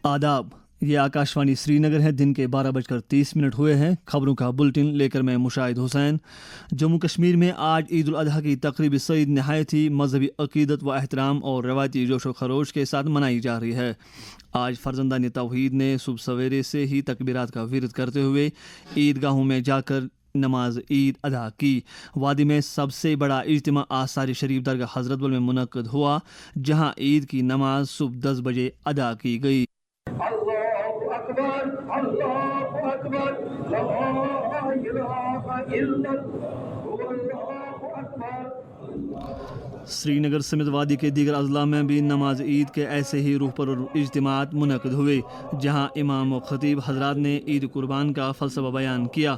आदाब, ये आकाशवाणी श्रीनगर है। दिन के 12:30 हुए हैं। खबरों का बुलेटिन लेकर मैं मुशाहिद हुसैन। जम्मू कश्मीर में आज ईद उल अजहा की तकरीब सईद नहायत ही मजहबी अकीदत व एहतराम और रवायती जोश व खरोश के साथ मनाई जा रही है। आज फर्जंदान तौहीद ने सुबह सवेरे से ही तकबीरात का विरद करते हुए ईदगाहों में जाकर नमाज ईद अदा की। वादी में सबसे बड़ा इज्तिमा आसार शरीफ दरगाह हजरतबल में मुनक्कद हुआ, जहां ईद की नमाज सुबह 10 बजे अदा की गई। अल्लाहु अकबर, अल्लाहु अकबर, ला इलाहा इल्लल्लाह, अल्लाहु अकबर। श्रीनगर समेत वादी के दीगर अजला में भी नमाज ईद के ऐसे ही रूह पर इज्तिमात मुनक्कद हुए, जहां इमाम व खतीब हजरात ने ईद कुर्बान का फ़लसफ़ा बयान किया।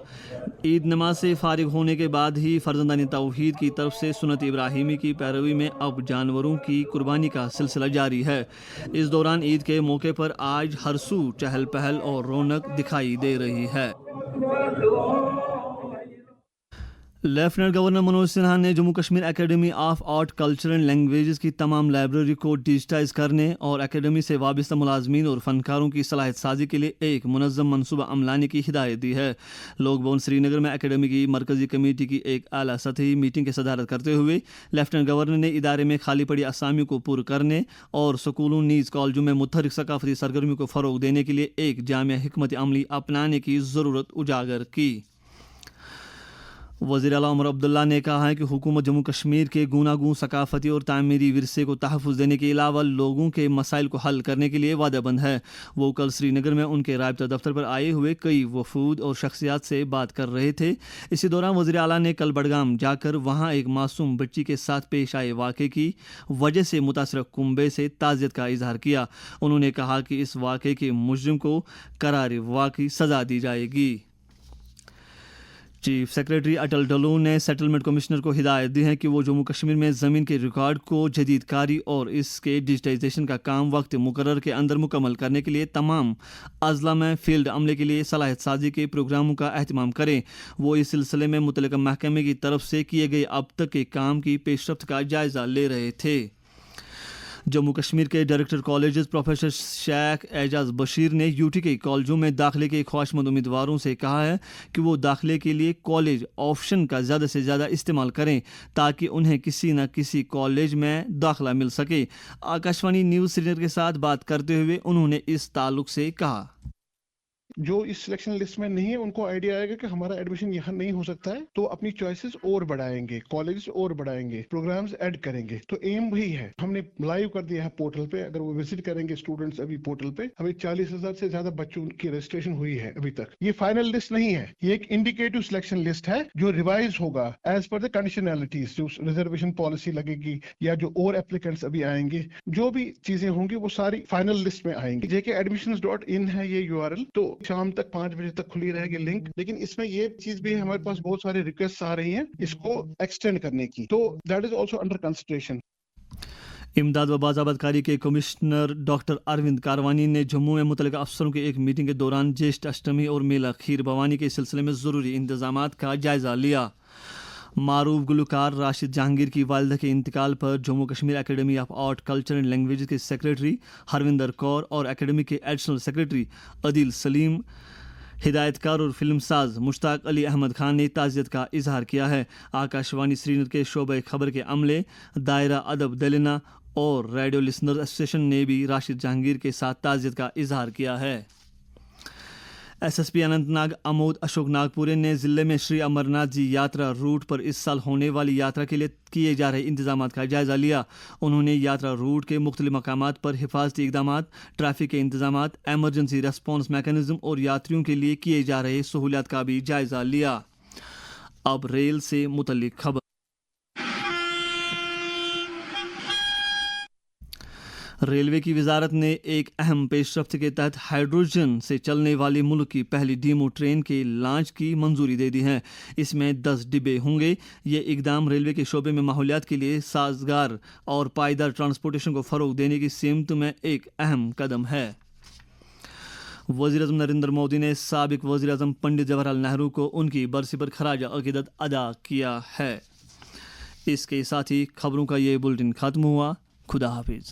ईद नमाज से फारिग होने के बाद ही फर्जंदान तौहीद की तरफ से सुन्नत इब्राहिमी की पैरवी में अब जानवरों की कुर्बानी का सिलसिला जारी है। इस दौरान ईद के मौके पर आज हर सू चहल पहल और रौनक दिखाई दे रही है। लेफ्टिनेंट गवर्नर मनोज सिन्हा ने Jammu Kashmir academy of art culture and languages की तमाम लाइब्रेरी को डिजिटाइज करने और एकेडमी से वाबस्ता मुलाजमीन और फनकारों की सलाहियत साजी के लिए एक मुनज़्ज़म मनसूबा अमलाने की हिदायत दी है। लोक भवन श्रीनगर में एकेडमी की मरकजी कमेटी की एक आला सतही मीटिंग की सदारत करते हुए लेफ्टिनेंट गवर्नर ने इदारे में खाली पड़ी असामियों को पुर करने और स्कूलों नीज कॉलेजों में मुतहरिक सकाफती सरगर्मियों को फ़रोग देने के लिए एक जामिया हिकमत अमली अपनाने की ज़रूरत उजागर की। वज़ीर आला उमर अब्दुल्ला ने कहा है कि हुकूमत जम्मू कश्मीर के गूनागूं सकाफती और तामीरी विरसे को तहफ़्फ़ुज़ देने के अलावा लोगों के मसाइल को हल करने के लिए वादाबंद है। वो कल श्रीनगर में उनके राबता दफ्तर पर आए हुए कई वफूद और शख्सियात से बात कर रहे थे। इसी दौरान वज़ीर आला ने कल बडगाम जाकर वहाँ एक मासूम बच्ची के साथ पेश आए वाक़े की वजह से मुतासर कुंबे से ताज़ियत का इजहार किया। उन्होंने कहा कि इस वाक़े के मुजरिम को करार वाक़ई सज़ा दी जाएगी। चीफ सेक्रेटरी अटल डल्लू ने सेटलमेंट कमिश्नर को हिदायत दी है कि वो जम्मू कश्मीर में ज़मीन के रिकॉर्ड को जदीद कारी और इसके डिजिटाइजेशन का काम वक्त मुकर्रर के अंदर मुकम्मल करने के लिए तमाम अजला में फील्ड अमले के लिए सलाहियत साजी के प्रोग्रामों का अहतमाम करें। वो इस सिलसिले में मुतल्लिका महकमे की तरफ से किए गए अब तक के काम की पेशरफ्त का जायज़ा ले रहे थे। जम्मू कश्मीर के director colleges professor Sheikh Ejaz Bashir ने यूटी के कॉलेजों में दाखिले के ख्वाहिशमंद उम्मीदवारों से कहा है कि वो दाखिले के लिए कॉलेज ऑप्शन का ज़्यादा से ज़्यादा इस्तेमाल करें ताकि उन्हें किसी न किसी कॉलेज में दाखिला मिल सके। आकाशवाणी न्यूज़ श्रीनगर के साथ बात करते हुए उन्होंने इस ताल्लुक से कहा, जो इस सिलेक्शन लिस्ट में नहीं है उनको आइडिया आएगा कि हमारा एडमिशन यहाँ नहीं हो सकता है, तो अपनी चॉइसेस और बढ़ाएंगे, कॉलेजेस और बढ़ाएंगे, प्रोग्राम्स ऐड करेंगे। तो एम वही है। हमने लाइव कर दिया है पोर्टल पे। अगर वो विजिट करेंगे स्टूडेंट्स अभी पोर्टल पे, हमें 40,000 से ज्यादा बच्चों की रजिस्ट्रेशन हुई है अभी तक। ये फाइनल लिस्ट नहीं है, ये एक इंडिकेटिव सिलेक्शन लिस्ट है जो रिवाइज होगा एज पर द कंडीशनैलिटीज। जो रिजर्वेशन पॉलिसी लगेगी या जो और एप्लीकेंट्स अभी आएंगे, जो भी चीजें होंगी वो सारी फाइनल लिस्ट में आएंगी। jkadmissions.in है ये URL। तो शाम तक 5 बजे तक खुली रहेगी लिंक। लेकिन इसमें ये चीज भी हमारे पास बहुत सारे रिक्वेस्ट आ रही हैं इसको एक्सटेंड करने की, तो that is also under consideration. इमदाद व बाज़ाबतकारी के कमिश्नर डॉक्टर अरविंद कारवानी ने जम्मू में मुतल्लिका अफसरों की एक मीटिंग के दौरान ज्येष्ठ अष्टमी और मेला खीर भवानी के सिलसिले में ज़रूरी इंतजामात का जायज़ा लिया। मारूफ गुलकार राशिद जहांगीर की वालिदा के इंतकाल पर Jammu Kashmir academy of art culture and languages के सेक्रेटरी हरविंदर कौर और एकेडमी के एडिशनल सेक्रेटरी अदील सलीम, हिदायतकार और फिल्मसाज मुश्ताक अली अहमद खान ने ताज़ियत का इजहार किया है। आकाशवाणी श्रीनगर के शोबे खबर के अमले, दायरा अदब दलिना और रेडियो लिसनर एसोसिएशन ने भी राशिद जहांगीर के साथ ताज़ियत का इजहार किया है। SSP अनंतनाग अमोद अशोक नागपुरे ने ज़िले में श्री अमरनाथ जी यात्रा रूट पर इस साल होने वाली यात्रा के लिए किए जा रहे इंतजामात का जायज़ा लिया। उन्होंने यात्रा रूट के मुख्तलिफ मकामात पर हिफाजती इक़दामात, ट्रैफिक के इंतजामात, एमरजेंसी रेस्पॉन्स मैकेनिज़्म और यात्रियों के लिए किए जा रहे सहूलियात का भी जायज़ा लिया। अब रेल से मुतल्लिक खबर। रेलवे की वजारत ने एक अहम पेशरफ्त के तहत हाइड्रोजन से चलने वाली मुल्क की पहली डीमो ट्रेन के लॉन्च की मंजूरी दे दी है। इसमें 10 डिब्बे होंगे। ये इकदाम रेलवे के शोबे में माहौलियात के लिए साजगार और पायदार ट्रांसपोर्टेशन को फ़रोग देने की सिमत में एक अहम कदम है। वज़ीर-ए-आज़म नरेंद्र मोदी ने साबिक वज़ीर-ए-आज़म पंडित जवाहरलाल नेहरू को उनकी बरसी पर खराज अक़ीदत अदा किया है। इसके साथ ही खबरों का ये बुलेटिन ख़त्म हुआ। खुदा हाफिज़।